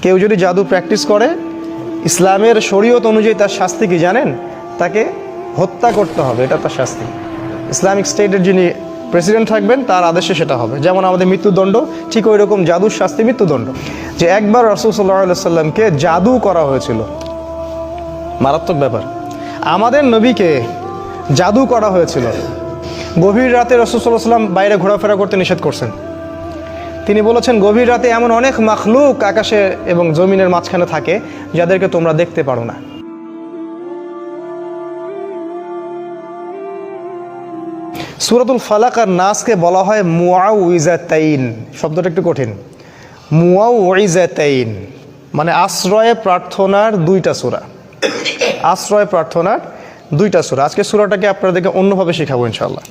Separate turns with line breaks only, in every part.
কেউ যদি জাদু প্র্যাকটিস করে, ইসলামের শরীয়ত অনুযায়ী তার শাস্তি কি জানেন? তাকে হত্যা করতে হবে, এটা তার শাস্তি। ইসলামিক স্টেটের যিনি প্রেসিডেন্ট থাকবেন তার আদেশে সেটা হবে। যেমন আমাদের মৃত্যুদণ্ড, ঠিক ওই রকম জাদুর শাস্তি মৃত্যুদণ্ড। যে একবার রাসূল সাল্লাল্লাহু আলাইহি সাল্লামকে জাদু করা হয়েছিল, মারাত্মক ব্যাপার। আমাদের নবীকে জাদু করা হয়েছিল। গভীর রাতে রাসূল সাল্লাল্লাহু আলাইহি সাল্লাম বাইরে ঘোরাফেরা করতে নিষেধ করছেন। তিনি বলেছেন, গভীর রাতে এমন অনেক মাখলুক আকাশে এবং জমিনের মাঝখানে থাকে যাদেরকে তোমরা দেখতে পারো না। সূরাতুল ফালাক আর নাসকে বলা হয় মুআউযাতাইন। শব্দটা একটু কঠিন। মুআউযাতাইন মানে আশ্রয় প্রার্থনার দুইটা সূরা। আশ্রয় প্রার্থনার দুইটা সূরা। আজকে সূরাটাকে আপনাদেরকে অন্যভাবে শেখাবো ইনশাআল্লাহ।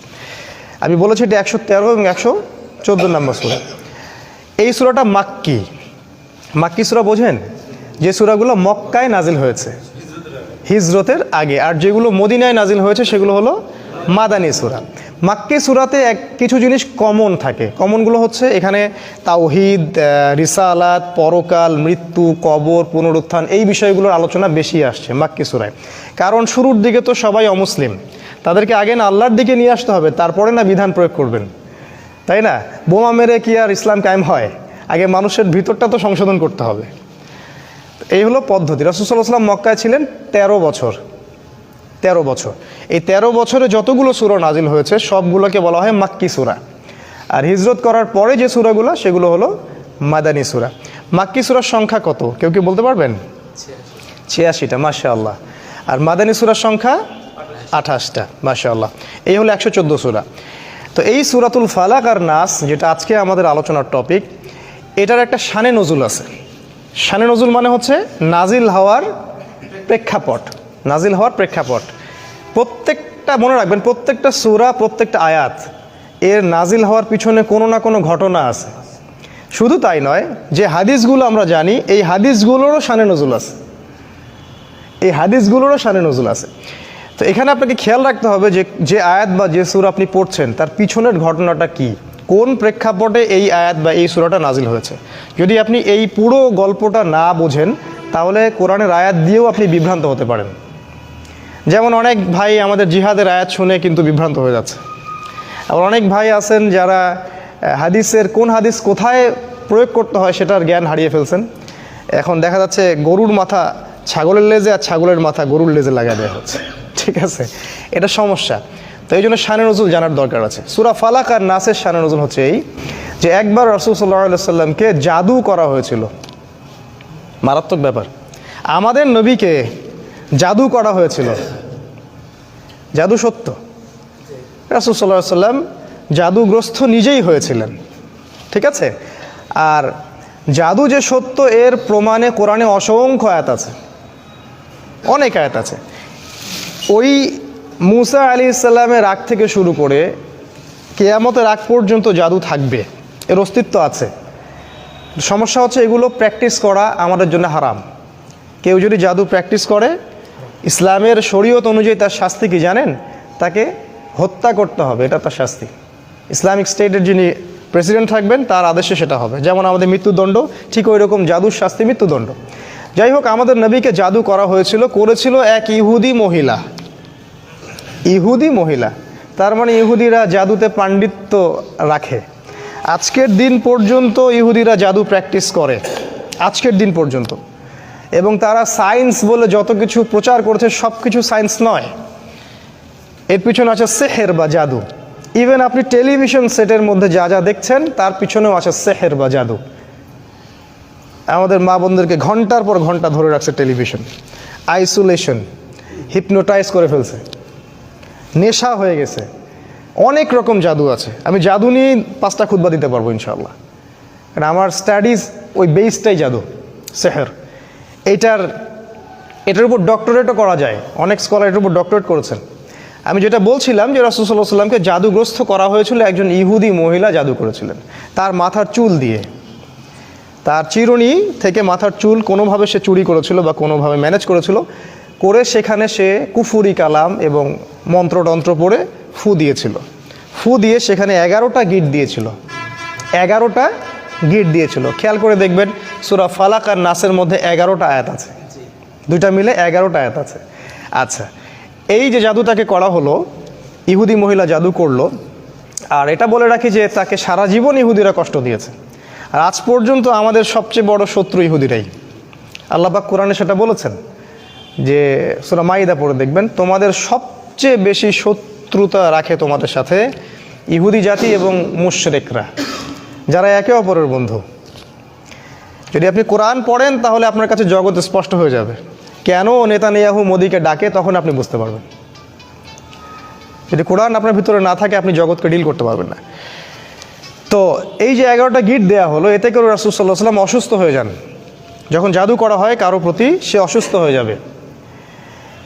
আমি বলেছি এটা 113 এবং 114 নম্বর সূরা। এই সূরাটা মাক্কি। মাক্কি সূরা বোঝেন? যে সূরাগুলো মক্কায় নাজিল হয়েছে হিজরতের আগে, আর যেগুলো মদিনায় নাজিল হয়েছে সেগুলো হলো মাদানী সূরা। মাক্কি সূরাতে কিছু জিনিস কমন থাকে। কমনগুলো হচ্ছে এখানে তাওহীদ, রিসালাত, পরকাল, মৃত্যু, কবর, পুনরুত্থান, এই বিষয়গুলোর আলোচনা বেশি আসছে মাক্কি সূরায়। কারণ শুরুর দিকে তো সবাই অমুসলিম, তাদেরকে আগে না আল্লাহর দিকে নিয়ে আসতে হবে, তারপরে না বিধান প্রয়োগ করবেন, তাই না? বোমা মেরে কি আর ইসলাম কায়েম হয়? আগে মানুষের ভিতরটা তো সংশোধন করতে হবে। এই হলো পদ্ধতি। রাসূল সাল্লাল্লাহু আলাইহি ওয়াসাল্লাম মক্কায় ছিলেন 13 বছর। 13 বছর। এই 13 বছরে যতগুলো সূরা নাজিল হয়েছে সবগুলোকে বলা হয় মাক্কি সূরা। আর হিজরত করার পরে যে সূরাগুলো সেগুলো হলো মাদানী সূরা। মাক্কি সূরার সংখ্যা কত কেউ কি বলতে পারবেন? 86টা, মাশাআল্লাহ। আর মাদানী সূরার সংখ্যা 28টা, মাশাআল্লাহ। এই হলো 114 সূরা। তো এই সূরাতুল ফালাক আর নাস, যেটা আজকে আমাদের আলোচনার টপিক, এটার একটা শানে নজুল আছে। শানে নজুল মানে হচ্ছে নাজিল হওয়ার প্রেক্ষাপট। নাজিল হওয়ার প্রেক্ষাপট প্রত্যেকটা মনে রাখবেন, প্রত্যেকটা সূরা, প্রত্যেকটা আয়াত এর নাজিল হওয়ার পিছনে কোনো না কোনো ঘটনা আছে। শুধু তাই নয়, যে হাদিসগুলো আমরা জানি এই হাদিসগুলোরও শানে নজুল আছে। এই হাদিসগুলোরও শানে নজুল আছে। তো এখানে আপনাকে খেয়াল রাখতে হবে যে আয়াত বা যে সূরা আপনি পড়ছেন তার পিছনের ঘটনাটা কি, কোন প্রেক্ষাপটে এই আয়াত বা এই সূরাটা নাজিল হয়েছে। যদি আপনি এই পুরো গল্পটা না বোঝেন তাহলে কোরআনের আয়াত দিয়েও আপনি বিভ্রান্ত হতে পারেন। যেমন অনেক ভাই আমাদের জিহাদের আয়াত শুনে কিন্তু বিভ্রান্ত হয়ে যাচ্ছে। আবার অনেক ভাই আছেন যারা হাদিসের কোন হাদিস কোথায় প্রয়োগ করতে হয় সেটার জ্ঞান হারিয়ে ফেলছেন। এখন দেখা যাচ্ছে গরুর মাথা ছাগলের লেজে আর ছাগলের মাথা গরুর লেজে লাগিয়ে দেওয়া হচ্ছে। ঠিক আছে, এটা সমস্যা। তো এই জন্য শানে নজুল জানার দরকার আছে। সূরা ফালাক আর নাসের শানে নজুল হচ্ছে এই যে একবার রাসূল সাল্লাল্লাহু আলাইহি সাল্লামকে জাদু করা হয়েছিল। মারাত্মক ব্যাপার। আমাদের নবীকে জাদু করা হয়েছিল। জাদু সত্য। রাসূল সাল্লাল্লাহু আলাইহি সাল্লাম জাদুগ্রস্ত নিজেই হয়েছিলেন। ঠিক আছে, আর জাদু যে সত্য এর প্রমাণে কোরআনে অসংখ্য আয়াত আছে, অনেক আয়াত আছে। ওই মুসা আলাইহিস সালামের রাগ থেকে শুরু করে কিয়ামতের আগ পর্যন্ত জাদু থাকবে, এর অস্তিত্ব আছে। সমস্যা হচ্ছে এগুলো প্র্যাকটিস করা আমাদের জন্য হারাম। কেউ যদি জাদু প্র্যাকটিস করে, ইসলামের শরীয়ত অনুযায়ী তার শাস্তি কি জানেন? তাকে হত্যা করতে হবে, এটা তার শাস্তি। ইসলামিক স্টেটের যিনি প্রেসিডেন্ট থাকবেন তার আদেশে সেটা হবে। যেমন আমাদের মৃত্যুদণ্ড, ঠিক ওই রকম জাদুর শাস্তি মৃত্যুদণ্ড। যাই হোক, আমাদের নবীকে জাদু করা হয়েছিল, করেছিল এক ইহুদি মহিলা। ইহুদি মহিলা, তার মানে ইহুদিরা জাদুতে পাণ্ডিত্য রাখে। আজকের দিন পর্যন্ত ইহুদিরা জাদু প্র্যাকটিস করে, আজকের দিন পর্যন্ত। এবং তারা সায়েন্স বলে যত কিছু প্রচার করেছে সব কিছু সায়েন্স নয়, এর পিছনে আছে সেহের বা জাদু। ইভেন আপনি টেলিভিশন সেটের মধ্যে যা যা দেখছেন তার পিছনেও আছে সেহের বা জাদু। আমাদের মা বোনদেরকে ঘন্টার পর ঘন্টা ধরে রাখছে টেলিভিশন, আইসোলেশন, হিপনোটাইজ করে ফেলছে, নেশা হয়ে গেছে। অনেক রকম জাদু আছে। আমি জাদু নিয়ে 5টা খুতবা দিতে পারবো ইনশাআল্লাহ, কারণ আমার স্টাডিজ ওই বেসটাই জাদু, সেহের। এটার উপর ডক্টরেটও করা যায়, অনেক স্কলার এটার উপর ডক্টরেট করেছেন। আমি যেটা বলছিলাম যে রাসূল সাল্লাল্লাহু আলাইহি ওয়াসাল্লামকে জাদুগ্রস্ত করা হয়েছিল, একজন ইহুদি মহিলা জাদু করেছিলেন তার মাথার চুল দিয়ে। তার চিরুনি থেকে মাথার চুল কোনোভাবে সে চুরি করেছিল বা কোনোভাবে ম্যানেজ করেছিল, করে সেখানে সে কুফুরি কালাম এবং মন্ত্রতন্ত্র পড়ে ফু দিয়েছিল। ফু দিয়ে সেখানে 11টা গিট দিয়েছিল। 11টা গিট দিয়েছিল। খেয়াল করে দেখবেন সূরা ফালাক আর নাসের মধ্যে 11টা আয়াত আছে, দুইটা মিলে 11টা আয়াত আছে। আচ্ছা, এই যে জাদুটাকে করা হলো, ইহুদি মহিলা জাদু করলো, আর এটা বলে রাখি যে তাকে সারা জীবন ইহুদিরা কষ্ট দিয়েছে, আর আজ পর্যন্ত আমাদের সবচেয়ে বড় শত্রু ইহুদিরাই। আল্লাহ পাক কোরআনে সেটা বলেছেন যে সূরা মাইদা পড়ে দেখবেন, তোমাদের সবচেয়ে বেশি শত্রুতা রাখে তোমাদের সাথে ইহুদি জাতি এবং মুশরিকরা, যারা একে অপরের বন্ধু। যদি আপনি কোরআন পড়েন তাহলে আপনার কাছে জগৎ স্পষ্ট হয়ে যাবে। কেন নেতানিয়াহু মোদিকে ডাকে তখন আপনি বুঝতে পারবেন। যদি কোরআন আপনার ভিতরে না থাকে আপনি জগৎকে ডিল করতে পারবেন না। তো এই যে 11টা গিট দেওয়া হলো, এতে করে রাসূল সাল্লাল্লাহু আলাইহি ওয়াসাল্লাম অসুস্থ হয়ে যান। যখন জাদু করা হয় কারো প্রতি, সে অসুস্থ হয়ে যাবে।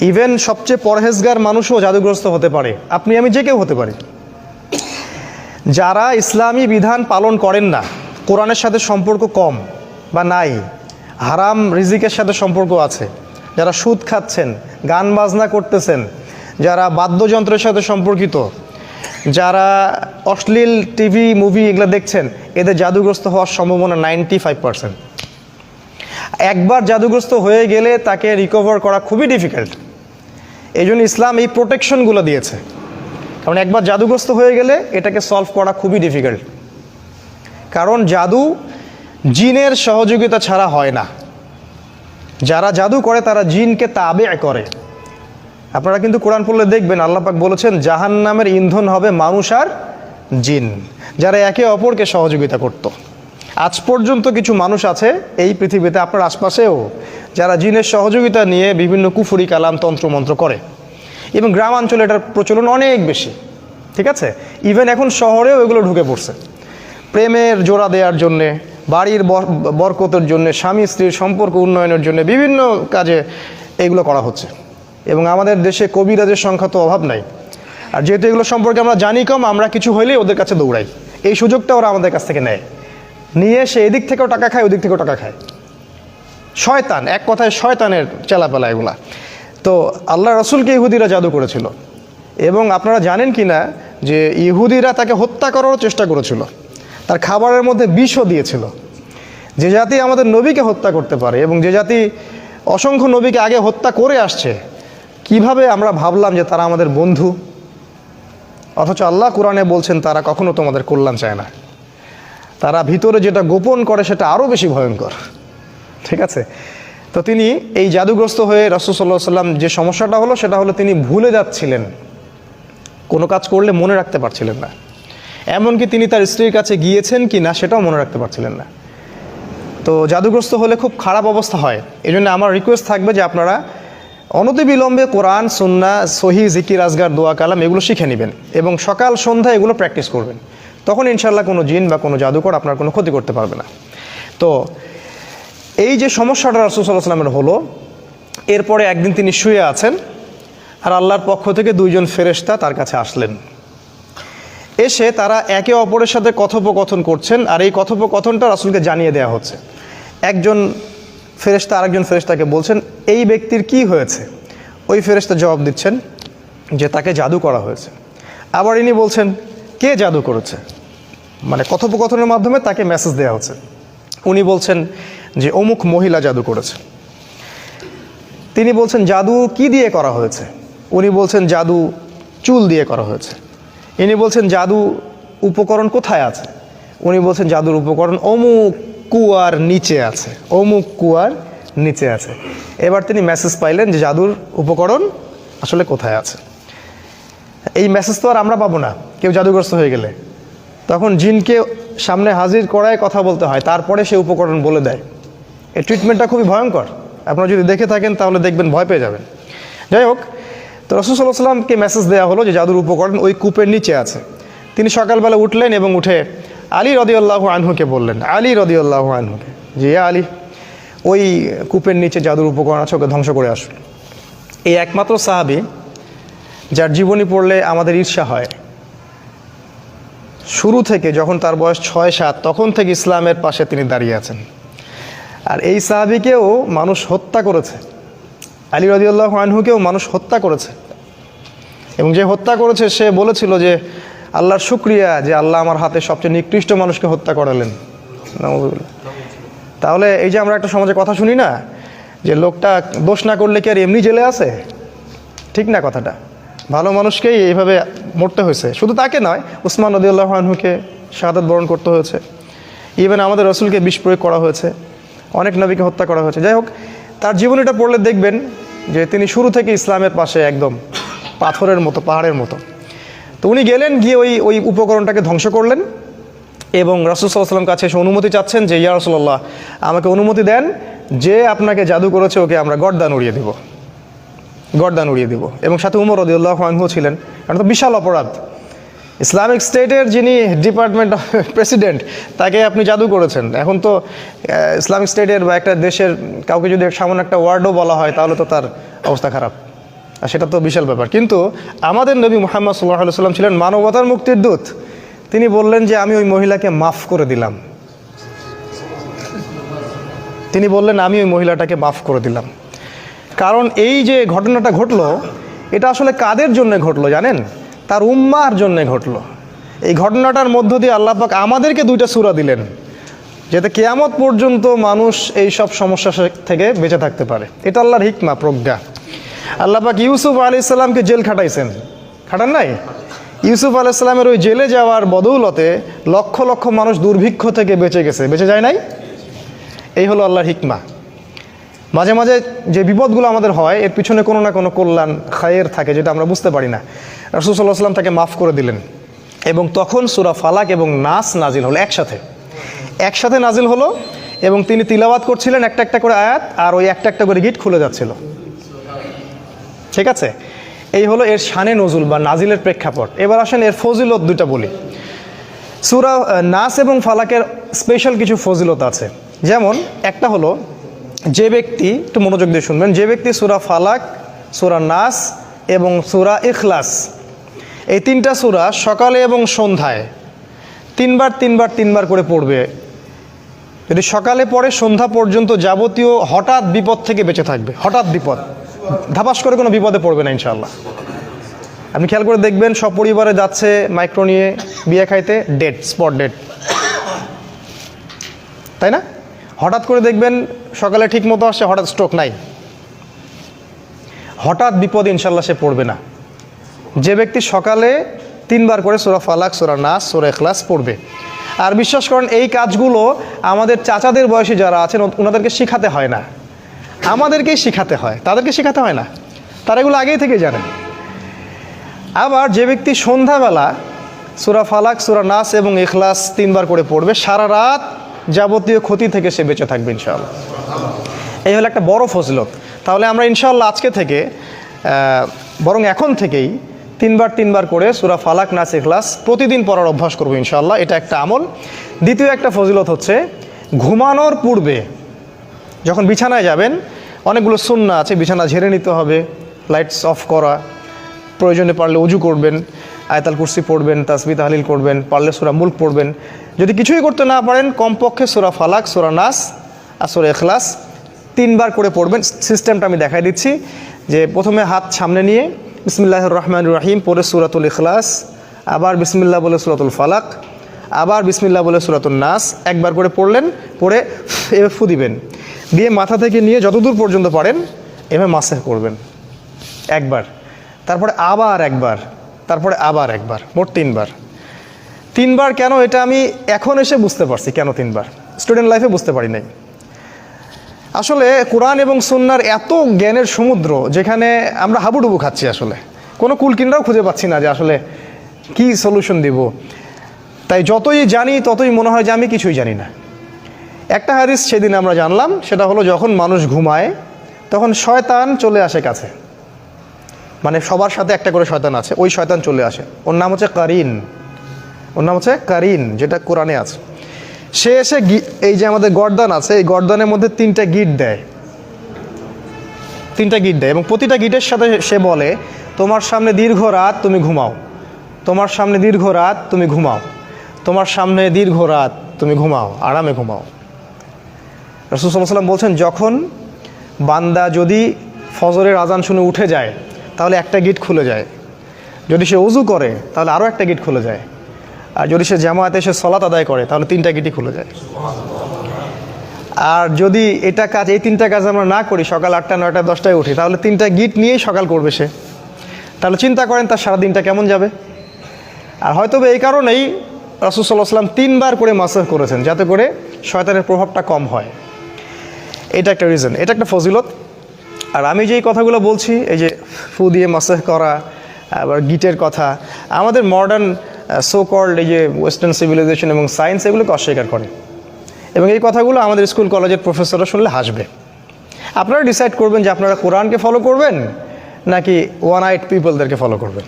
ইভেন সবচেয়ে পরহেজগার মানুষও জাদুগ্রস্ত হতে পারে, আপনি আমি যে কেউ হতে পারি। যারা ইসলামী বিধান পালন করেন না, কোরআনের সাথে সম্পর্ক কম বা নাই, হারাম রিজিকের সাথে সম্পর্ক আছে, যারা সুদ খাচ্ছেন, গান বাজনা করতেছেন, যারা বাদ্যযন্ত্রের সাথে সম্পর্কিত, যারা অশ্লীল টিভি মুভি এগুলো দেখছেন, এদের জাদুগ্রস্ত হওয়ার সম্ভাবনা 95%। একবার জাদুগ্রস্ত হয়ে গেলে তাকে রিকভার করা খুবই ডিফিকাল্ট। এই জন্য ইসলাম এই প্রোটেকশনগুলো দিয়েছে, কারণ একবার জাদুগ্রস্ত হয়ে গেলে এটাকে সলভ করা খুবই ডিফিকাল্ট। কারণ জাদু জিনের সহযোগিতা ছাড়া হয় না। যারা জাদু করে তারা জিনকে তাবে করে। আপনারা কিন্তু কোরআন পড়লে দেখবেন আল্লাহ পাক বলেছেন জাহান্নামের ইন্ধন হবে মানুষ আর জিন, যারা একে অপরকে সহযোগিতা করত। আজ পর্যন্ত কিছু মানুষ আছে এই পৃথিবীতে, আপনার আশপাশেও, যারা জিনের সহযোগিতা নিয়ে বিভিন্ন কুফরি কালাম তন্ত্রমন্ত্র করে, এবং গ্রামাঞ্চলে এটার প্রচলন অনেক বেশি। ঠিক আছে, ইভেন এখন শহরেও এগুলো ঢুকে পড়ছে। প্রেমের জোড়া দেওয়ার জন্যে, বাড়ির বরকতের জন্য, স্বামী স্ত্রীর সম্পর্ক উন্নয়নের জন্য বিভিন্ন কাজে এগুলো করা হচ্ছে। এবং আমাদের দেশে কবিরাজের সংখ্যা তো অভাব নাই। আর যেহেতু এগুলো সম্পর্কে আমরা জানি কম, আমরা কিছু হইলেই ওদের কাছে দৌড়াই। এই সুযোগটা ওরা আমাদের কাছ থেকে নেয়, নিয়ে সে এদিক থেকেও টাকা খায়, ওদিক থেকেও টাকা খায়। শয়তান, এক কথায় শয়তানের চেলাপেলা এগুলা। তো আল্লাহ রসুলকে ইহুদিরা জাদু করেছিল, এবং আপনারা জানেন কি না যে ইহুদিরা তাকে হত্যা করারও চেষ্টা করেছিল, তার খাবারের মধ্যে বিষও দিয়েছিল। যে জাতি আমাদের নবীকে হত্যা করতে পারে, এবং যে জাতি অসংখ্য নবীকে আগে হত্যা করে আসছে, কিভাবে আমরা ভাবলাম যে তারা আমাদের বন্ধু? অথচ আল্লাহ কোরআনে বলছেন তারা কখনো তোমাদের কল্যাণ চায় না, তারা ভিতরে যেটা গোপন করে সেটা আরও বেশি ভয়ঙ্কর। ঠিক আছে, তো তিনি এই জাদুগ্রস্ত হয়ে রাসূল সাল্লাল্লাহু আলাইহি ওয়াসাল্লাম যে সমস্যাটা হলো সেটা হলো তিনি ভুলে যাচ্ছিলেন, কোনো কাজ করলে মনে রাখতে পারছিলেন না। এমনকি তিনি তার স্ত্রীর কাছে গিয়েছেন কি না সেটাও মনে রাখতে পারছিলেন না। তো জাদুগ্রস্ত হলে খুব খারাপ অবস্থা হয়। এই জন্য আমার রিকোয়েস্ট থাকবে যে আপনারা অনতিবিলম্বে কোরআন, সুন্নাহ, সহিহ জিকির, আজগার, দোয়া কালাম এগুলো শিখে নেবেন, এবং সকাল সন্ধ্যা এগুলো প্র্যাকটিস করবেন। তখন ইনশাল্লাহ কোনো জিন বা কোনো জাদুকর আপনার কোনো ক্ষতি করতে পারবে না। তো এই যে সমস্যাটা রাসূল সাল্লাল্লাহু আলাইহি ওয়াসাল্লামের হলো, এরপরে একদিন তিনি শুয়ে আছেন, আর আল্লাহর পক্ষ থেকে দুইজন ফেরেশতা তার কাছে আসলেন। এসে তারা একে অপরের সাথে কথোপকথন করছেন, আর এই কথোপকথনটা রাসূলকে জানিয়ে দেওয়া হচ্ছে। একজন ফেরেশতা আরেকজন ফেরেশতাকে বলছেন এই ব্যক্তির কি হয়েছে। ওই ফেরেশতা জবাব দিচ্ছেন যে তাকে জাদু করা হয়েছে। আবার ইনি বলছেন কে জাদু করেছে, মানে কথোপকথনের মাধ্যমে তাকে মেসেজ দেওয়া হচ্ছে। উনি বলছেন যে অমুক মহিলা জাদু করেছে। তিনি বলছেন জাদু কি দিয়ে করা হয়েছে? উনি বলছেন জাদু চুল দিয়ে করা হয়েছে। ইনি বলছেন জাদু উপকরণ কোথায় আছে? উনি বলছেন জাদুর উপকরণ অমুক কুয়ার নিচে আছে, অমুক কুয়ার নিচে আছে। এবার তিনি মেসেজ পাইলেন যে জাদুর উপকরণ আসলে কোথায় আছে। এই মেসেজ তো আর আমরা পাবো না কেউ জাদুগ্রস্ত হয়ে গেলে, তখন জিনকে সামনে হাজির করায় কথা বলতে হয়, তারপরে সে উপকরণ বলে দেয়। এই ট্রিটমেন্টটা খুবই ভয়ঙ্কর, আপনারা যদি দেখে থাকেন তাহলে দেখবেন ভয় পেয়ে যাবেন। যাই হোক, তো রাসূল সাল্লাল্লাহু আলাইহি ওয়াসাল্লামকে মেসেজ দেওয়া হলো যে জাদুর উপকরণ ওই কূপের নিচে আছে। তিনি সকালবেলা উঠলেন এবং উঠে আলী রাদিয়াল্লাহু আনহুকে বললেন, আলী রাদিয়াল্লাহু আনহুকে, যে আলী ওই কূপের নিচে জাদুর উপকরণ আছে, ওকে ধ্বংস করে আসুন। এই একমাত্র সাহাবী যার জীবনী পড়লে আমাদের ঈর্ষা হয়। শুরু থেকে যখন তার বয়স 6-7 তখন থেকে ইসলামের পাশে তিনি দাঁড়িয়ে আছেন। আর এই সাহাবীকেও মানুষ হত্যা করেছে, আলী রাদিয়াল্লাহু আনহুকেও মানুষ হত্যা করেছে, এবং যে হত্যা করেছে সে বলেছিল যে আল্লাহর শুকরিয়া যে আল্লাহ আমার হাতে সবচেয়ে নিকৃষ্ট মানুষকে হত্যা করালেন। নাউযুবিল্লাহ। তাহলে এই যে আমরা একটা সমাজে কথা শুনি না যে লোকটা দোষ না করলে কি আর এমনি জেলে আছে, ঠিক না কথাটা? ভালো মানুষকেই এইভাবে মরতে হয়েছে, শুধু তাকে নয়, উসমান রাদিয়াল্লাহু আনহুকে শাহাদাত বরণ করতে হয়েছে, ইভেন আমাদের রসুলকে বিষ প্রয়োগ করা হয়েছে, অনেক নবীকে হত্যা করা হয়েছে। যাই হোক, তার জীবনীটা পড়লে দেখবেন যে তিনি শুরু থেকে ইসলামের পাশে একদম পাথরের মতো, পাহাড়ের মতো। তো উনি গেলেন, গিয়ে ওই উপকরণটাকে ধ্বংস করলেন এবং রাসূল সাল্লাল্লাহু আলাইহি ওয়াসাল্লাম কাছে এসে অনুমতি চাচ্ছেন যে ইয়া রাসূলুল্লাহ, আমাকে অনুমতি দেন, যে আপনাকে জাদু করেছে ওকে আমরা গর্দান উড়িয়ে দেব, গর্দান উড়িয়ে দেব। এবং সাথে উমর রাদিয়াল্লাহু আনহু ছিলেন, কারণ তো বিশাল অপরাধ, ইসলামিক স্টেটের যিনি ডিপার্টমেন্ট প্রেসিডেন্ট তাকে আপনি জাদু করেছেন। এখন তো ইসলামিক স্টেটের বা একটা দেশের কাউকে যদি সামান্য একটা ওয়ার্ডও বলা হয় তাহলে তো তার অবস্থা খারাপ, আর সেটা তো বিশাল ব্যাপার। কিন্তু আমাদের নবী মুহাম্মদ সাল্লাল্লাহু আলাইহি ওয়াসাল্লাম ছিলেন মানবতার মুক্তির দূত। তিনি বললেন যে আমি ওই মহিলাকে মাফ করে দিলাম, তিনি বললেন আমি ওই মহিলাটাকে মাফ করে দিলাম। কারণ এই যে ঘটনাটা ঘটলো, এটা আসলে কাদের জন্য ঘটলো জানেন? তার উম্মার জন্য ঘটলো। এই ঘটনাটার মধ্য দিয়ে আল্লাহ পাক আমাদেরকে 2টা সূরা দিলেন, যাতে কিয়ামত পর্যন্ত মানুষ এই সব সমস্যা থেকে বেঁচে থাকতে পারে। এটা আল্লাহর হিকমা, প্রজ্ঞা। আল্লাহ পাক ইউসুফ আলাইহিস সালামকে জেল খাটাইছেন, খাটান নাই? ইউসুফ আলাইহিস সালামের ওই জেলে যাওয়ার বদৌলতে লক্ষ লক্ষ মানুষ দুর্ভিক্ষ থেকে বেঁচে গেছে, বেঁচে যায় নাই? এই হলো আল্লাহর হিকমা। মাঝে মাঝে যে বিপদগুলো আমাদের হয় এর পিছনে কোনো না কোনো কল্যাণ, খায়ের থাকে, যেটা আমরা বুঝতে পারি না। রাসূল সাল্লাল্লাহু আলাইহি ওয়াসাল্লাম তাকে মাফ করে দিলেন এবং তখন সূরা ফালাক এবং নাস নাজিল হলো একসাথে নাজিল হলো এবং তিনি তিলাওয়াত করছিলেন একটা একটা করে আয়াত, আর ওই একটা একটা করে গিট খুলে যাচ্ছিল। ঠিক আছে, এই হলো এর শানে নজুল বা নাজিলের প্রেক্ষাপট। এবার আসেন এর ফজিলত 2টা বলি। সূরা নাস এবং ফালাকের স্পেশাল কিছু ফজিলত আছে। যেমন একটা হলো, যে ব্যক্তি, একটু মনোযোগ দিয়ে শুনবেন, যে ব্যক্তি সূরা ফালাক, সূরা নাস এবং সূরা ইখলাস, এই 3টা সূরা সকালে এবং সন্ধ্যায় 3বার করে পড়বে, যদি সকালে পড়ে সন্ধ্যা পর্যন্ত যাবতীয় হঠাৎ বিপদ থেকে বেঁচে থাকবে। হঠাৎ বিপদ, ধাপাস করে কোনো বিপদে পড়বে না ইনশাআল্লাহ। আপনি খেয়াল করে দেখবেন, সব পরিবারে যাচ্ছে মাইক্রো নিয়ে বিয়ে খাইতে, ডেট, স্পট ডেট, তাই না? হঠাৎ করে দেখবেন সকালে ঠিক মতো আসে, হঠাৎ স্ট্রোক নাই। হঠাৎ বিপদ ইনশাল্লাহ সে পড়বে না। যে ব্যক্তি সকালে 3বার করে সূরা ফালাক, সূরা নাস, সূরা ইখলাস পড়বে। আর বিশ্বাস করেন এই কাজগুলো আমাদের চাচাদের বয়সী যারা আছেন ওনাদেরকে শিখাতে হয় না, আমাদেরকেই শিখাতে হয়, তাদেরকে শিখাতে হয় না, তারা এগুলো আগেই থেকে জানেন। আবার যে ব্যক্তি সন্ধ্যাবেলা সূরা ফালাক, সূরা নাস এবং ইখলাস 3বার করে পড়বে, সারা রাত যাবতীয় ক্ষতি থেকে সে বেঁচে থাকবে ইনশাআল্লাহ। এই হলো একটা বড় ফজিলত। তাহলে আমরা ইনশাআল্লাহ আজকে থেকে, বরং এখন থেকেই 3বার করে সূরা ফালাক, নাস, ইখলাস প্রতিদিন পড়ার অভ্যাস করবো ইনশাআল্লাহ। এটা একটা আমল। দ্বিতীয় একটা ফজিলত হচ্ছে, ঘুমানোর পূর্বে যখন বিছানায় যাবেন, অনেকগুলো সুন্নাহ আছে, বিছানা ঝেড়ে নিতে হবে, লাইটস অফ করা, প্রয়োজনে পারলে ওযু করবেন, আয়াতুল কুরসি পড়বেন, তাসবিহ তাহলিল করবেন, পারলে সূরা মুলক পড়বেন। যদি কিছুই করতে না পারেন, কমপক্ষে সূরা ফালাক, সূরা নাস আর সূরা ইখলাস 3বার করে পড়বেন। সিস্টেমটা আমি দেখাই দিচ্ছি, যে প্রথমে হাত সামনে নিয়ে বিসমিল্লাহির রহমানির রহিম পড়ে সূরাতুল ইখলাস, আবার বিসমিল্লাহ বলে সূরাতুল ফালাক, আবার বিসমিল্লাহ বলে সূরাতুল নাস, একবার করে পড়লেন, পড়ে এভাবে ফু দিবেন, দিয়ে মাথা থেকে নিয়ে যতদূর পর্যন্ত পারেন এভাবে মাসহ করবেন একবার, তারপরে আবার একবার, তারপরে আবার একবার, মোট 3বার। কেন এটা আমি এখন এসে বুঝতে পারছি, কেন 3বার, স্টুডেন্ট লাইফে বুঝতে পারি নাই। আসলে কোরআন এবং সুন্নাহর এত জ্ঞানের সমুদ্র, যেখানে আমরা হাবুডুবু খাচ্ছি, আসলে কোনো কুল কিনারাও খুঁজে পাচ্ছি না যে আসলে কি সলিউশন দিব। তাই যতই জানি ততই মনে হয় যে আমি কিছুই জানি না। একটা হাদিস সেদিন আমরা জানলাম, সেটা হলো যখন মানুষ ঘুমায় তখন শয়তান চলে আসে কাছে, মানে সবার সাথে একটা করে শয়তান আছে, ওই শয়তান চলে আসে, ওর নাম হচ্ছে কারিন, যেটা কোরআনে আছে। সে এসে এই যে আমাদের গর্দান আছে, এই গর্দানের মধ্যে 3টা গিট দেয়, এবং প্রতিটা গিটের সাথে সে বলে, তোমার সামনে দীর্ঘ রাত, তুমি ঘুমাও, তোমার সামনে দীর্ঘ রাত, তুমি ঘুমাও, তোমার সামনে দীর্ঘ রাত, তুমি ঘুমাও, আরামে ঘুমাও। রাসূল সাল্লাল্লাহু আলাইহি ওয়াসাল্লাম বলছেন, যখন বান্দা যদি ফজরের আজান শুনে উঠে যায় তাহলে একটা গিট খুলে যায়, যদি সে ওযু করে তাহলে আরও একটা গিট খুলে যায়, আর যদি সে জামায়াতে এসে সালাত আদায় করে তাহলে 3টা গেটই খুলে যায়। আর যদি এই 3টা কাজ আমরা না করি, সকাল 8টা 9টা 10টায় উঠি, তাহলে 3টা গিট নিয়েই সকাল করবে সে। তাহলে চিন্তা করেন তার সারাদিনটা কেমন যাবে। আর হয়তো এই কারণেই রাসূল সাল্লাল্লাহু আলাইহি ওয়াসাল্লাম 3বার করে মাসাহ করেছেন, যাতে করে শয়তানের প্রভাবটা কম হয়। এটা একটা রিজন, এটা একটা ফজিলত। আর আমি যেই কথাগুলো বলছি, এই যে ফু দিয়ে মাসাহ করা, আবার গিটের কথা, আমাদের মডার্ন সো কল্ড এই যে ওয়েস্টার্ন সিভিলাইজেশন এবং সায়েন্স এগুলোকে অস্বীকার করে। এবং এই কথাগুলো আমাদের স্কুল কলেজের প্রফেসররা শুনলে হাসবে। আপনারা ডিসাইড করবেন যে আপনারা কোরআনকে ফলো করবেন নাকি ওয়ান আইট পিপলদেরকে ফলো করবেন।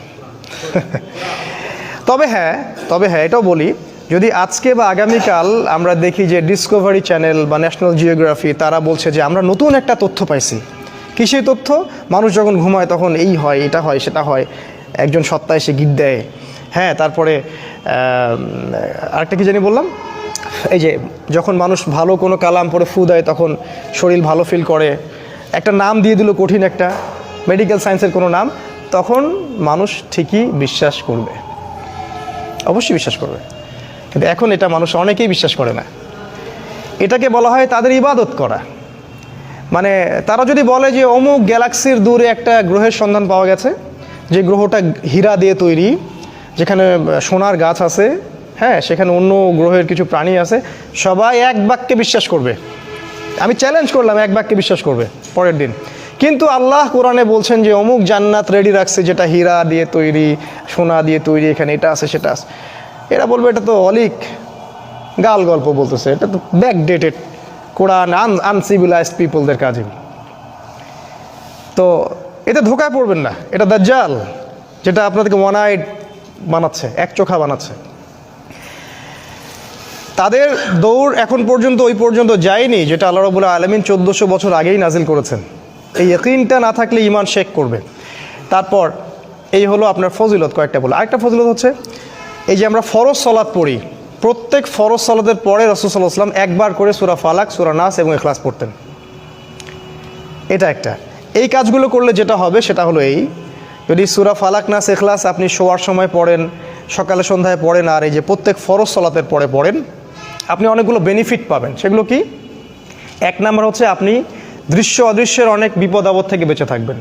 তবে হ্যাঁ এটাও বলি, যদি আজকে বা আগামীকাল আমরা দেখি যে ডিসকভারি চ্যানেল বা ন্যাশনাল জিওগ্রাফি তারা বলছে যে আমরা নতুন একটা তথ্য পাইছি, কী সেই তথ্য? মানুষ যখন ঘুমায় তখন এই হয়, এটা হয়, সেটা হয়, একজন সত্তা এসে গিট দেয়। হ্যাঁ, তারপরে আরেকটা কি জানি বললাম, এই যে যখন মানুষ ভালো কোনো কালাম পড়ে ফু দেয় তখন শরীর ভালো ফিল করে, একটা নাম দিয়ে দিল কঠিন একটা মেডিকেল সায়েন্সের কোনো নাম, তখন মানুষ ঠিকই বিশ্বাস করবে, অবশ্যই বিশ্বাস করবে। কিন্তু এখন এটা মানুষ অনেকেই বিশ্বাস করে না। এটাকে বলা হয় তাদের ইবাদত করা। মানে তারা যদি বলে যে অমুক গ্যালাক্সির দূরে একটা গ্রহের সন্ধান পাওয়া গেছে, যে গ্রহটা হীরা দিয়ে তৈরি, যেখানে সোনার গাছ আছে, হ্যাঁ, সেখানে অন্য গ্রহের কিছু প্রাণী আছে, সবাই এক বাক্যে বিশ্বাস করবে। আমি চ্যালেঞ্জ করলাম, এক বাক্যে বিশ্বাস করবে পরের দিন। কিন্তু আল্লাহ কোরআনে বলছেন যে অমুক জান্নাত রেডি রাখছে, যেটা হীরা দিয়ে তৈরি, সোনা দিয়ে তৈরি, এখানে এটা আছে সেটা আছে। এরা বলবে এটা তো অলিক গাল গল্প বলতেছে, এটা তো ব্যাকডেটেড কোরআন, আনসিভিলাইজড পিপলদের কাজ। তো এতে ধোকায় পড়বেন না, এটা দাজ্জাল, যেটা আপনাদেরকে ওয়ান আইড বানাচ্ছে, এক চোখা বানাচ্ছে। তাদের দৌড় এখন পর্যন্ত ওই পর্যন্ত যায়নি যেটা আল্লাহ রাব্বুল আলামিন 1400 বছর আগেই নাজিল করেছেন। এই ইয়াকিনটা না থাকলে ঈমান শেক করবে। তারপর এই হলো আপনার ফজিলত, কয়েকটা বলে। আরেকটা ফজিলত হচ্ছে এই যে আমরা ফরজ সালাত পড়ি, প্রত্যেক ফরজ সালাতের পরে রাসূল সাল্লাল্লাহু আলাইহি ওয়াসাল্লাম একবার করে সূরা ফালাক, সূরা নাস এবং ইখলাস পড়তেন। এটা একটা। এই কাজগুলো করলে যেটা হবে সেটা হলো এই, যদি সূরা ফালাক, নাস, ইখলাস আপনি শোয়ার সময় পড়েন, সকালে সন্ধ্যায় পড়েন, আর এই যে প্রত্যেক ফরজ সালাতের পরে পড়েন, আপনি অনেকগুলো বেনিফিট পাবেন। সেগুলো কি? এক নাম্বার হচ্ছে আপনি দৃশ্য অদৃশ্যের অনেক বিপদ আপদ থেকে বেঁচে থাকবেন।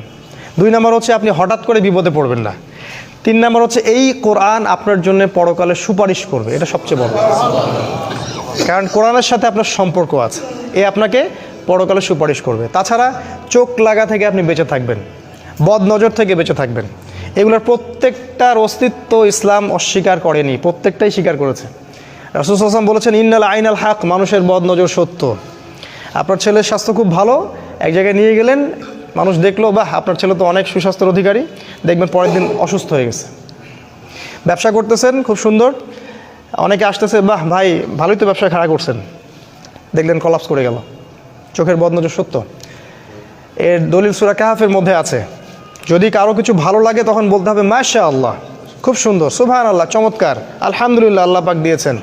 2 নাম্বার হচ্ছে আপনি হঠাৎ করে বিপদে পড়বেন না। 3 নাম্বার হচ্ছে এই কোরআন আপনার জন্য পরকালে সুপারিশ করবে, এটা সবচেয়ে বড়। কারণ কোরআনের সাথে আপনার সম্পর্ক আছে, আপনাকে পরকালে সুপারিশ করবে। তাছাড়া চোখ লাগা থেকে আপনি বেঁচে থাকবেন, বদ নজর থেকে বেঁচে থাকবেন। এগুলোর প্রত্যেকটার অস্তিত্ব ইসলাম অস্বীকার করেনি, প্রত্যেকটাই স্বীকার করেছে। রাসূল সাল্লাল্লাহু আলাইহি ওয়াসাল্লাম বলেছেন ইন্নাল আইনাল হক, মানুষের বদ নজর সত্য। আপনার ছেলের স্বাস্থ্য খুব ভালো, এক জায়গায় নিয়ে গেলেন, মানুষ দেখলো বাহ আপনার ছেলে তো অনেক সুস্বাস্থ্যের অধিকারী, দেখবেন পরের দিন অসুস্থ হয়ে গেছে। ব্যবসা করতেছেন খুব সুন্দর, অনেকে আসতেছে, বাহ ভাই ভালোই তো ব্যবসা খাড়া করছেন, দেখলেন কলাপস করে গেল। চোখের বদ নজর সত্য। এর দলিল সূরা কাহফের মধ্যে আছে, যদি কারো কিছু ভালো লাগে তখন বলতে হবে মাশাআল্লাহ, খুব সুন্দর, সুবহানাল্লাহ, চমৎকার, আলহামদুলিল্লাহ, আল্লাহ পাক দিয়েছেন।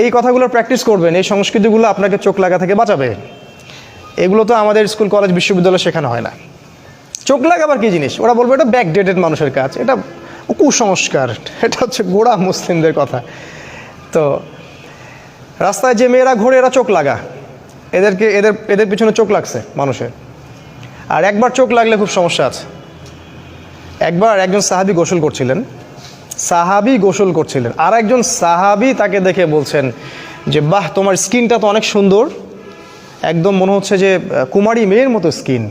এই কথাগুলো প্র্যাকটিস করবেন, এই সংস্কৃতিগুলো আপনাকে চোখ লাগা থেকে বাঁচাবে। এগুলো তো আমাদের স্কুল কলেজ বিশ্ববিদ্যালয়ে শেখানো হয় না। চোখ লাগাবার কী জিনিস? ওরা বলবে এটা ব্যাকডেটেড মানুষের কাজ, এটা কুসংস্কার, এটা হচ্ছে গোড়া মুসলিমদের কথা। তো রাস্তায় যে মেয়েরা ঘোরে এরা চোখ লাগা, এদের পিছনে চোখ লাগছে মানুষের। আর একবার চোখ লাগলে খুব সমস্যা আছে। একবার একজন সাহাবী গোসল করছিলেন, আর একজন সাহাবী তাকে দেখে বলছেন যে বাহ তোমার স্কিনটা তো অনেক সুন্দর, একদম মনে হচ্ছে যে কুমারী মেয়ের মতো স্কিন।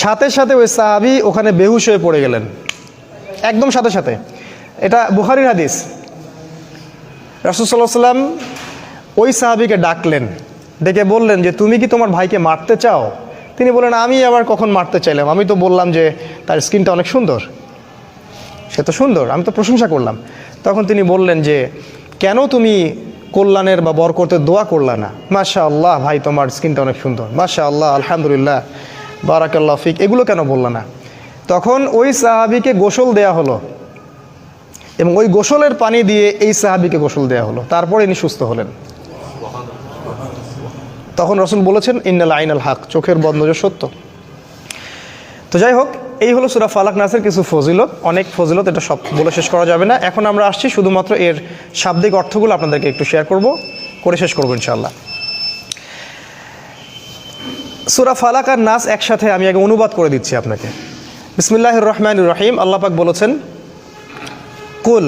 সাথে সাথে ওই সাহাবী ওখানে বেহুশ হয়ে পড়ে গেলেন, একদম সাথে সাথে। এটা বুখারীর হাদিস। রাসূল সাল্লাল্লাহু আলাইহি ওয়াসাল্লাম ওই সাহাবীকে ডাকলেন, ডেকে বললেন যে তুমি কি তোমার ভাইকে মারতে চাও? তিনি বললেন আমি আবার কখন মারতে চাইলাম, আমি তো বললাম যে তার স্কিনটা অনেক সুন্দর, সে তো সুন্দর, আমি তো প্রশংসা করলাম। তখন তিনি বললেন যে কেন তুমি কল্যাণের বা বরকতের দোয়া করলা না? মাশাআল্লাহ ভাই তোমার স্কিনটা অনেক সুন্দর, মাশাআল্লাহ, আলহামদুলিল্লাহ, বারাকাল্লাহ ফিক, এগুলো কেন বললা না? তখন ওই সাহাবীকে গোসল দেয়া হলো এবং ওই গোসলের পানি দিয়ে এই সাহাবীকে গোসল দেয়া হলো, তারপরে ইনি সুস্থ হলেন। তখন রাসূল বলেছেন ইন্নাল আইনাল হক, চোখের বদ নজর সত্য। তো যাই হোক, এই হলো সূরা ফালাক নাসের কিছু ফজিলত, অনেক ফজিলত, এটা সব বলে শেষ করা যাবে না। এখন আমরা আসছি শুধুমাত্র এর শাব্দিক অর্থগুলো আপনাদেরকে একটু শেয়ার করে শেষ করবো ইনশাআল্লাহ। সূরা ফালাক আর নাস একসাথে আমি আগে অনুবাদ করে দিচ্ছি আপনাকে। বিসমিল্লাহির রহমানির রহিম। আল্লাহ পাক বলেছেন কুল,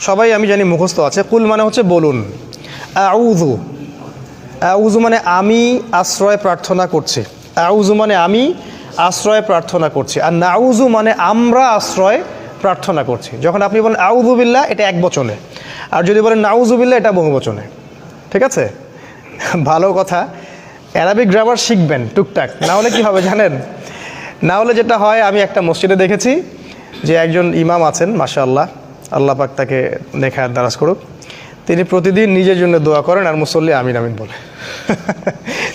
সবাই আমি জানি মুখস্থ আছে। কুল মানে হচ্ছে বলুন। আউযু, আউযু মানে আমি আশ্রয় প্রার্থনা করছি। আউযু মানে আমি আশ্রয় প্রার্থনা করছি। আর নাউযু মানে আমরা আশ্রয় প্রার্থনা করছি। যখন আপনি বলেন আউযু বিল্লাহ, এটা এক বচনে, আর যদি বলেন নাউযু বিল্লাহ, এটা বহু বচনে। ঠিক আছে, ভালো কথা। অ্যারাবিক গ্রামার শিখবেন টুকটাক, না হলে কি হবে জানেন? না হলে যেটা হয়, আমি একটা মসজিদে দেখেছি যে একজন ইমাম আছেন, মাশাআল্লাহ, আল্লাহ পাক তাকে নেখায়াত দারাজ করুক, তিনি প্রতিদিন নিজের জন্য দোয়া করেন আর মুসল্লি আমিন আমিন বলে।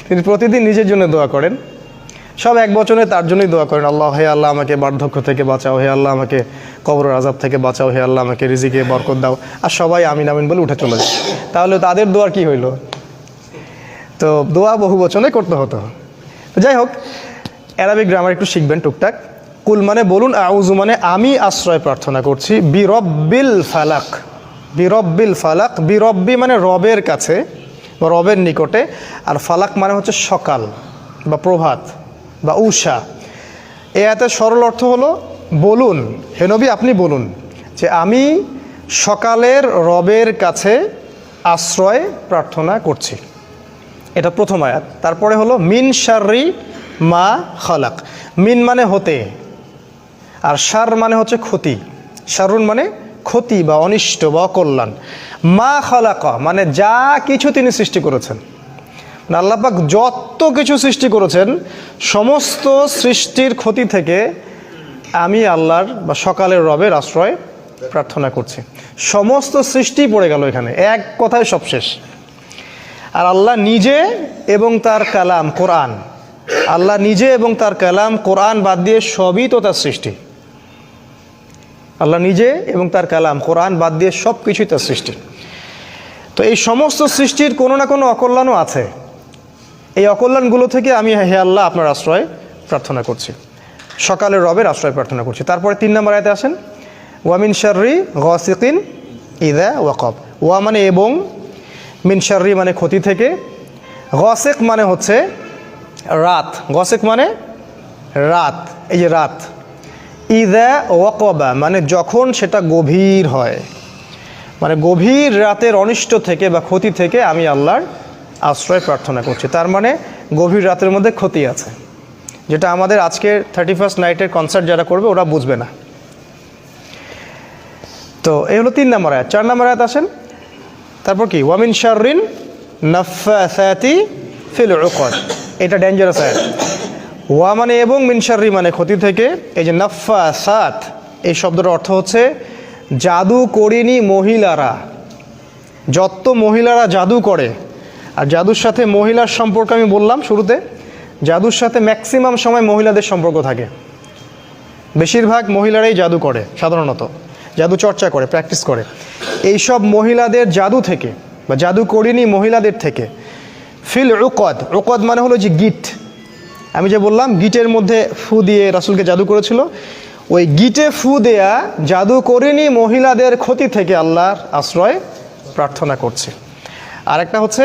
তিনি প্রতিদিন নিজের জন্য দোয়া করেন, সব এক বচনে তার জন্যই দোয়া করেন। আল্লাহ, হে আল্লাহ আমাকে বার্ধক্য থেকে বাঁচাও, হে আল্লাহ আমাকে কবরের আযাব থেকে বাঁচাও, হে আল্লাহ আমাকে রিজিকে বরকত দাও, আর সবাই আমিন আমিন বলে উঠে চলে যায়। তাহলে তাদের দোয়ার কি হইল? তো দোয়া বহু বচনে করতে হতো। তো যাই হোক, অ্যারাবিক গ্রামার একটু শিখবেন টুকটাক। কুল মানে বলুন, আউযু মানে আমি আশ্রয় প্রার্থনা করছি, বিরব্বিল ফালাক, বিরব্বিল ফালাক। বিরব্বি মানে রবের কাছে বা রবের নিকটে, আর ফালাক মানে হচ্ছে সকাল বা প্রভাত বা উষা। এ আয়াতের সরল অর্থ হলো বলুন, হে নবী আপনি বলুন যে আমি সকালের রবের কাছে আশ্রয় প্রার্থনা করছি। এটা প্রথম আয়াত। তারপরে হলো মিন শাররি মা খালাক। মিন মানে হতে, আর শার মানে হচ্ছে ক্ষতি। শারুন মানে ক্ষতি বা অনিষ্ট বা অকল্যাণ। মা খালাকা মানে যা কিছু তিনি সৃষ্টি করেছেন। আল্লাহ পাক যত কিছু সৃষ্টি করেছেন, সমস্ত সৃষ্টির ক্ষতি থেকে আমি আল্লাহর বা সকালের রবের আশ্রয় প্রার্থনা করছি। সমস্ত সৃষ্টি পড়ে গেল এখানে, এক কথায় সব শেষ। আর আল্লাহ নিজে এবং তার কালাম কোরআন, আল্লাহ নিজে এবং তার কালাম কোরআন বাদ দিয়ে সবই তো তার সৃষ্টি। আল্লাহ নিজে এবং তার কালাম কোরআন বাদ দিয়ে সব কিছুই তার সৃষ্টি। তো এই সমস্ত সৃষ্টির কোনো না কোনো অকল্যাণও আছে। এই অকল্যাণগুলো থেকে আমি হে আল্লাহ আপনার আশ্রয় প্রার্থনা করছি, সকালের রবের আশ্রয় প্রার্থনা করছি। তারপরে 3 নম্বর আয়াতে আসেন, ওয়া মিন শাররি গাসিকিন ইযা ওয়াকাব। ওয়া মানে এবং, মিন শাররি মানে ক্ষতি থেকে, গাসিক মানে হচ্ছে রাত, গাসিক মানে রাত, এই যে রাত। ইযা ওয়াকাবা মানে যখন সেটা গভীর হয়, মানে গভীর রাতের অনিষ্ট থেকে বা ক্ষতি থেকে আমি আল্লাহর আশ্রয় প্রার্থনা করছি। তার মানে গভীর রাতের মধ্যে ক্ষতি আছে, যেটা আমাদের আজকের 31st নাইটের কনসার্ট যারা করবে ওরা বুঝবে না। তো এই হলো 3 নম্বর আয়াত। 4 নম্বর আয়াত আসেন, তারপর কি, ওয়া মিন শাররিন নাফাসাতি ফিল উকদ। এটা ডেঞ্জারাস আয়াত। ওয়া মানে এবং, মিন শাররি মানে ক্ষতি থেকে। এই যে নাফাসাত, এই শব্দটার অর্থ হচ্ছে জাদু করিনি মহিলারা। যত মহিলারা জাদু করে, আর জাদুর সাথে মহিলার সম্পর্ক আমি বললাম শুরুতে, জাদুর সাথে ম্যাক্সিমাম সময় মহিলাদের সম্পর্ক থাকে। বেশিরভাগ মহিলারাই জাদু করে, সাধারণত জাদু চর্চা করে, প্র্যাকটিস করে। এইসব মহিলাদের জাদু থেকে বা জাদু করিনি মহিলাদের থেকে ফিল উকদ। উকদ মানে হলো যে গিট, আমি যে বললাম গিটের মধ্যে ফু দিয়ে রাসূলকে জাদু করেছিল, ওই গিটে ফু দেয়া জাদু করিনি মহিলাদের ক্ষতি থেকে আল্লাহর আশ্রয় প্রার্থনা করছে। আরেকটা হচ্ছে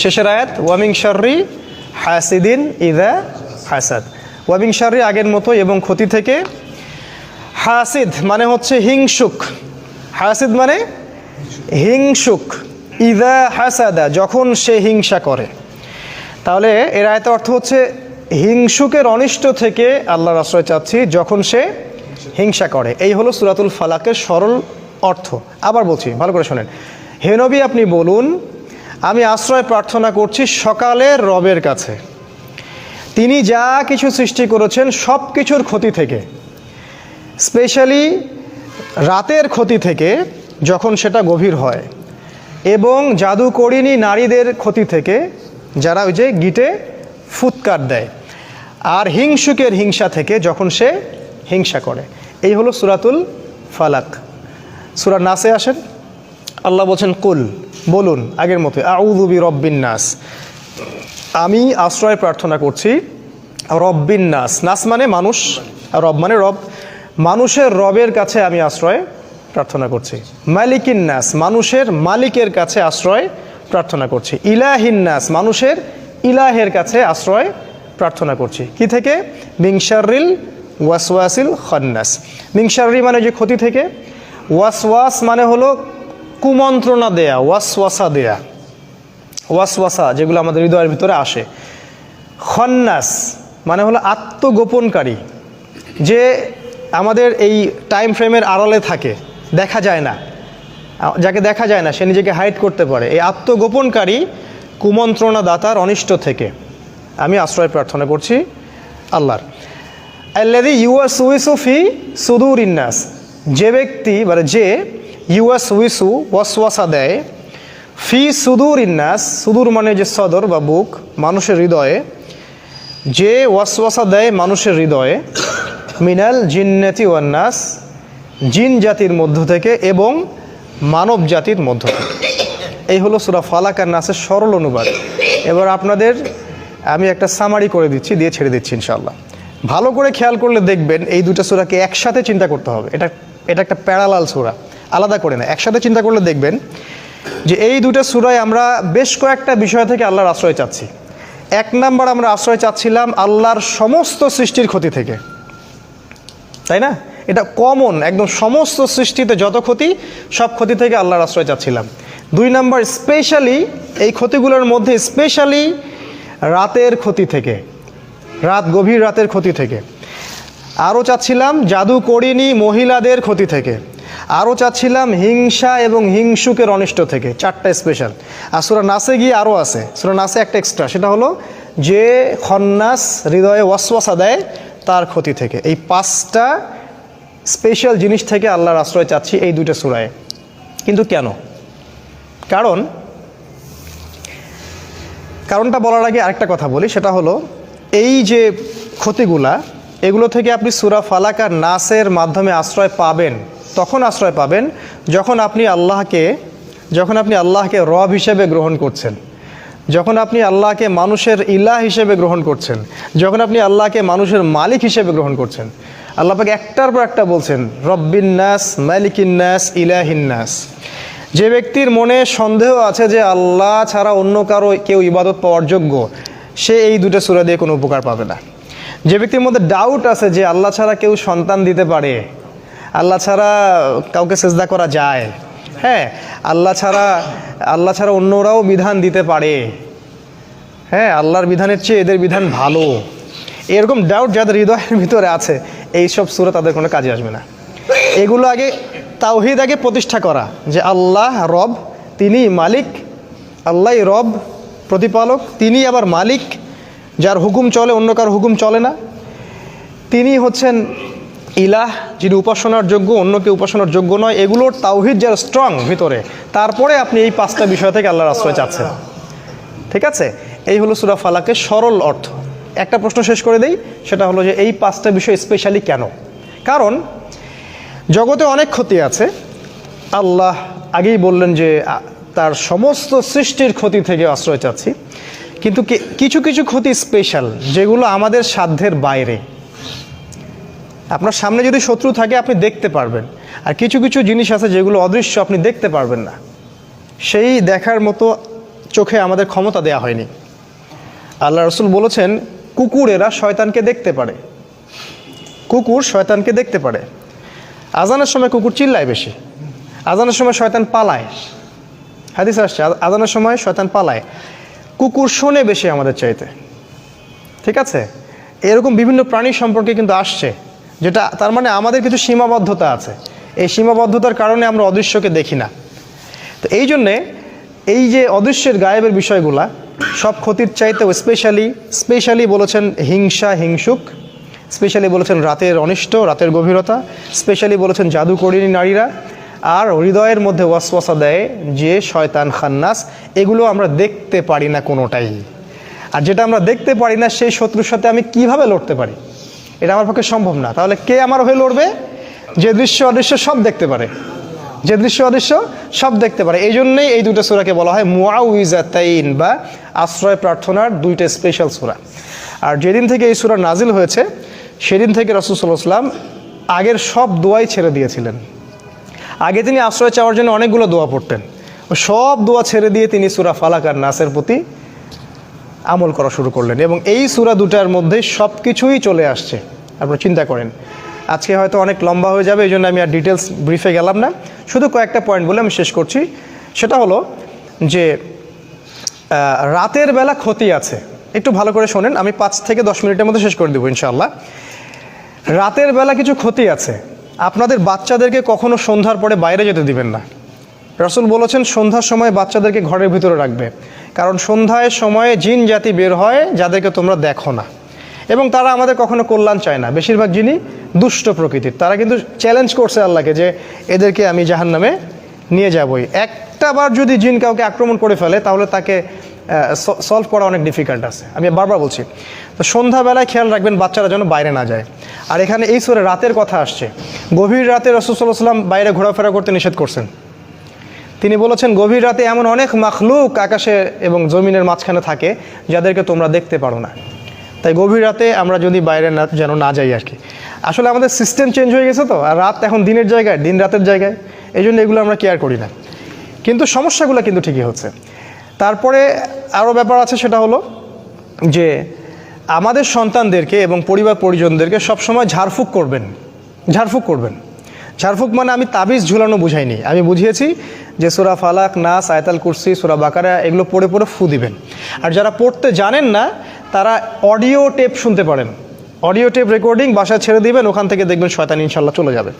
শেষের আয়াত, ওয়া মিন শাররি হাসিদিন ইযা হাসাদ। ওয়া মিন শাররি আগের মতো এবং ক্ষতি থেকে, হাসিদ মানে হচ্ছে হিংসুক, হাসিদ মানে হিংসুক, ইযা হাসাদা যখন সে হিংসা করে। তাহলে এর আয়াতের অর্থ হচ্ছে হিংসুকের অনিষ্ট থেকে আল্লাহর আশ্রয় চাচ্ছি যখন সে হিংসা করে। এই হলো সূরাতুল ফালাকের সরল অর্থ। আবার বলছি, ভালো করে শোনেন। হে নবী আপনি বলুন আমি আশ্রয় প্রার্থনা করছি সকালের রবের কাছে, তিনি যা কিছু সৃষ্টি করেছেন সব কিছুর ক্ষতি থেকে, স্পেশালি রাতের ক্ষতি থেকে যখন সেটা গভীর হয়, এবং জাদু করিনি নারীদের ক্ষতি থেকে যারা ওই যে গিটে ফুৎকার দেয়, আর হিংসুকের হিংসা থেকে যখন সে হিংসা করে। এই হলো সূরাতুল ফালাক। সূরা নাসে আসেন, আল্লাহ বলছেন কুল বলুন আগের মতো, আউযু বিরব্বিন নাস, আমি আশ্রয় প্রার্থনা করছি রব্বিন নাস, নাস মানে মানুষ, রব মানে রব, মানুষের রবের কাছে আমি আশ্রয় প্রার্থনা করছি। মালিকিন নাস, মানুষের মালিকের কাছে আশ্রয় প্রার্থনা করছি। ইলাহিন নাস, মানুষের ইলাহের কাছে আশ্রয় প্রার্থনা করছি। কি থেকে? মিন শাররিল ওয়াসওয়াসিল খান্নাস। মিন শাররি মানে যে ক্ষতি থেকে, ওয়াসওয়াস মানে হলো কুমন্ত্রণা দেয়া, ওয়াসওয়াসা দেয়া, ওয়াসওয়াসা যেগুলো আমাদের হৃদয়ের ভিতরে আসে। খান্নাস মানে হলো আত্মগোপনকারী, যে আমাদের এই টাইম ফ্রেমের আড়ালে থাকে, দেখা যায় না, যাকে দেখা যায় না সে নিজেকে হাইড করতে পারে। এই আত্মগোপনকারী কুমন্ত্রণা দাতার অনিষ্ট থেকে আমি আশ্রয় প্রার্থনা করছি আল্লাহর। আল্লাযী ইউওয়াসউইসু ফি সুদুরিন নাস, যে ব্যক্তি মানে যে ইউওয়াসউইসু ওয়াসওয়াসা দেয়, ফি সুদুরিন নাস, সুদূর মানে যে সদর বা বুক, মানুষের হৃদয়ে, যে ওয়াসওয়াসা দেয় মানুষের হৃদয়ে, মিনাল জিন্নাতি ওয়ান নাস, জিন জাতির মধ্য থেকে এবং মানব জাতির মধ্য থেকে। এই হলো সূরা ফালাক আর নাসের সরল অনুবাদ। এবার আপনাদের আমি একটা সামারি করে দিচ্ছি, দিয়ে ছেড়ে দিচ্ছি ইনশাআল্লাহ। ভালো করে খেয়াল করলে দেখবেন এই দুটো সূরাকে একসাথে চিন্তা করতে হবে। এটা একটা প্যারালাল সূরা, আলাদা করে না, একসাথে চিন্তা করলে দেখবেন যে এই দুটো সূরায় আমরা বেশ কয়েকটা বিষয় থেকে আল্লাহর আশ্রয় চাচ্ছি। এক নাম্বার, আমরা আশ্রয় চাচ্ছিলাম আল্লাহর সমস্ত সৃষ্টির ক্ষতি থেকে, তাই না? এটা কমন, একদম সমস্ত সৃষ্টিতে যত ক্ষতি, সব ক্ষতি থেকে আল্লাহর আশ্রয় চাচ্ছিলাম। দুই নাম্বার, স্পেশালি এই ক্ষতিগুলোর মধ্যে স্পেশালি রাতের ক্ষতি থেকে, গভীর রাতের ক্ষতি থেকে। আরও চাচ্ছিলাম জাদু করিনি মহিলাদের ক্ষতি থেকে। আরও চাচ্ছিলাম হিংসা এবং হিংসুকের অনিষ্ট থেকে। চারটা স্পেশাল। আর সূরা নাসে গিয়ে আরও আছে, সূরা নাসে একটা এক্সট্রা, সেটা হলো যে খন্নাস, হৃদয়ে ওয়াসওয়াসা দেয়, তার ক্ষতি থেকে। এই পাঁচটা স্পেশাল জিনিস থেকে আল্লাহর আশ্রয় চাচ্ছি এই দুটো সূরায়। কিন্তু কেন? কারণটা বলার আগে আরেকটা কথা বলি, সেটা হলো এই যে ক্ষতিগুলা, এগুলো থেকে আপনি সূরা ফালাক আর নাসের মাধ্যমে আশ্রয় পাবেন। তখন আশ্রয় পাবেন যখন আপনি আল্লাহকে রব হিসেবে গ্রহণ করছেন, যখন আপনি আল্লাহকে মানুষের ইলাহ হিসেবে গ্রহণ করছেন, যখন আপনি আল্লাহকে মানুষের মালিক হিসেবে গ্রহণ করছেন। আল্লাহ পাক একটার পর একটা বলছেন, রব্বিন নাস, মালিকিন নাস, ইলাহিন নাস। যে ব্যক্তির মনে সন্দেহ আছে যে আল্লাহ ছাড়া অন্য কেউ ইবাদত পাওয়ার যোগ্য, সে এই দুটো সূরা দিয়ে কোনো উপকার পাবে না। যে ব্যক্তির মধ্যে ডাউট আছে যে আল্লাহ ছাড়া কেউ সন্তান দিতে পারে, আল্লাহ ছাড়া কাউকে সেজদা করা যায়, হ্যাঁ, আল্লাহ ছাড়া অন্যরাও বিধান দিতে পারে, হ্যাঁ, আল্লাহর বিধানের চেয়ে এদের বিধান ভালো, এরকম ডাউট যাদের হৃদয়ের ভিতরে আছে, এইসব সূরা তাদের কোনো কাজে আসবে না। এগুলো আগে তাওহীদ আগে প্রতিষ্ঠা করা, যে আল্লাহ রব, তিনি মালিক, আল্লাহই রব প্রতিপালক, তিনি আবার মালিক, যার হুকুম চলে, অন্য কার হুকুম চলে না। তিনি হচ্ছেন ইলাহ, যিনি উপাসনার যোগ্য, অন্যকে উপাসনার যোগ্য নয়। এগুলোর তাওহীদ যার স্ট্রং ভিতরে, তারপরে আপনি এই পাঁচটা বিষয় থেকে আল্লাহর আশ্রয় চাচ্ছেন। ঠিক আছে? এই হলো সূরা ফালাকের সরল অর্থ। একটা প্রশ্ন শেষ করে দেই, সেটা হলো যে এই পাঁচটা বিষয় স্পেশালি কেন? কারণ জগতে অনেক ক্ষতি আছে। আল্লাহ আগেই বললেন যে তার সমস্ত সৃষ্টির ক্ষতি থেকে আশ্রয় চাচ্ছি, কিন্তু কিছু কিছু ক্ষতি স্পেশাল, যেগুলো আমাদের সাধ্যের বাইরে। আপনার সামনে যদি শত্রু থাকে আপনি দেখতে পারবেন, আর কিছু কিছু জিনিস আছে যেগুলো অদৃশ্য, আপনি দেখতে পারবেন না। সেই দেখার মতো চোখে আমাদের ক্ষমতা দেয়া হয়নি। আল্লাহ রাসূল বলেছেন, কুকুরেরা শয়তানকে দেখতে পারে, কুকুর শয়তানকে দেখতে পারে। আজানের সময় কুকুর চিল্লায় বেশি, আজানের সময় শয়তান পালায়, হাদিস আসছে আজানের সময় শয়তান পালায়। কুকুর শোনে বেশি আমাদের চাইতে। ঠিক আছে? এরকম বিভিন্ন প্রাণী সম্পর্কে কিন্তু আসছে, যেটা তার মানে আমাদের কিছু সীমাবদ্ধতা আছে। এই সীমাবদ্ধতার কারণে আমরা অদৃশ্যকে দেখি না। তো এই জন্যে এই যে অদৃশ্যের গায়েবের বিষয়গুলা, সব ক্ষতির চাইতেও স্পেশালি বলেছেন হিংসা, হিংসুক, স্পেশালি বলেছেন রাতের অনিষ্ট, রাতের গভীরতা, স্পেশালি বলেছেন জাদু করিনি নারীরা, আর হৃদয়ের মধ্যে ওয়াসওয়াসা দেয় যে শয়তান খান্নাস। এগুলো আমরা দেখতে পারি না কোনোটাই। আর যেটা আমরা দেখতে পারি না, সেই শত্রুর সাথে আমি কিভাবে লড়তে পারি? এটা আমার পক্ষে সম্ভব না। তাহলে কে আমার হয়ে লড়বে? যে দৃশ্য অদৃশ্য সব দেখতে পারে, যে দৃশ্য অদৃশ্য সব দেখতে পারে। এই জন্যই এই দুটো সূরাকে বলা হয় মুআউইজাতাইন, বা আশ্রয় প্রার্থনার দুইটা স্পেশাল সূরা। আর যেদিন থেকে এই সূরা নাজিল হয়েছে সেদিন থেকে রাসূল সাল্লাল্লাহু আলাইহি ওয়াসাল্লাম আগের সব দোয়াই ছেড়ে দিয়েছিলেন। আগে তিনি আশ্রয় চাওয়ার জন্য অনেকগুলো দোয়া পড়তেন, সব দোয়া ছেড়ে দিয়ে তিনি সূরা ফালাক আর নাসের প্রতি আমল করা শুরু করলেন এবং এই সূরা দুটার মধ্যে সব কিছুই চলে আসছে। আপনারা চিন্তা করেন, আজকে হয়তো অনেক লম্বা হয়ে যাবে, এই জন্য আমি আর ডিটেলস ব্রিফে গেলাম না, শুধু কয়েকটা পয়েন্ট বলে আমি শেষ করছি। সেটা হলো যে রাতের বেলা ক্ষতি আছে, একটু ভালো করে শোনেন, আমি 5 থেকে 10 মিনিটের মধ্যে শেষ করে দেবো ইনশাআল্লাহ। রাতের বেলা কিছু ক্ষতি আছে। আপনাদের বাচ্চাদেরকে কখনো সন্ধ্যার পরে বাইরে যেতে দিবেন না। রাসূল বলেছেন সন্ধ্যার সময় বাচ্চাদেরকে ঘরের ভিতরে রাখবে, কারণ সন্ধ্যায় সময়ে জিন জাতি বের হয় যাদেরকে তোমরা দেখো না, এবং তারা আমাদের কখনো কল্যাণ চায় না। বেশিরভাগ জিনই দুষ্ট প্রকৃতির। তারা কিন্তু চ্যালেঞ্জ করছে আল্লাহকে যে এদেরকে আমি জাহান্নামে নিয়ে যাবই। একটা বার যদি জিন কাউকে আক্রমণ করে ফেলে তাহলে তাকে সলভ করা অনেক ডিফিকাল্ট আছে। আমি বারবার বলছি, তো সন্ধ্যাবেলায় খেয়াল রাখবেন বাচ্চারা যেন বাইরে না যায়। আর এখানে এই সূরা রাতের কথা আসছে, গভীর রাতে রাসূল সাল্লাল্লাহু আলাইহি ওয়াসাল্লাম বাইরে ঘোরাফেরা করতে নিষেধ করছেন। তিনি বলেছেন গভীর রাতে এমন অনেক মাখলুক আকাশে এবং জমিনের মাঝখানে থাকে যাদেরকে তোমরা দেখতে পারো না। তাই গভীর রাতে আমরা যদি বাইরে যেন না যাই আর কি। আসলে আমাদের সিস্টেম চেঞ্জ হয়ে গেছে তো, আর রাত এখন দিনের জায়গায়, দিন রাতের জায়গায়, এই জন্য এগুলো আমরা কেয়ার করি না, কিন্তু সমস্যাগুলো কিন্তু ঠিকই হচ্ছে। তারপরে আরও ব্যাপার আছে, সেটা হলো যে আমাদের সন্তানদেরকে এবং পরিবার পরিজনদেরকে সবসময় ঝাড়ফুঁক করবেন। ঝাড়ফুঁক মানে আমি তাবিজ ঝুলানো বুঝাইনি, আমি বুঝিয়েছি যে সূরা ফালাক, নাস, আয়াতুল কুরসি, সূরা বাকারা এগুলো পড়ে পড়ে ফু দিবেন। আর যারা পড়তে জানেন না তারা অডিও টেপ শুনতে পারেন, অডিও টেপ রেকর্ডিং বাসায় ছেড়ে দিবেন, ওখান থেকে দেখবেন শয়তান ইনশাল্লাহ চলে যাবে।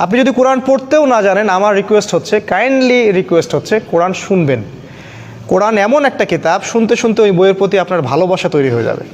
আপনি যদি কোরআন পড়তেও না জানেন, আমার রিকোয়েস্ট হচ্ছে, কাইন্ডলি রিকোয়েস্ট হচ্ছে, কোরআন শুনবেন। কোরআন এমন একটা কিতাব, শুনতে শুনতে ওই বইয়ের প্রতি আপনার ভালোবাসা তৈরি হয়ে যাবে।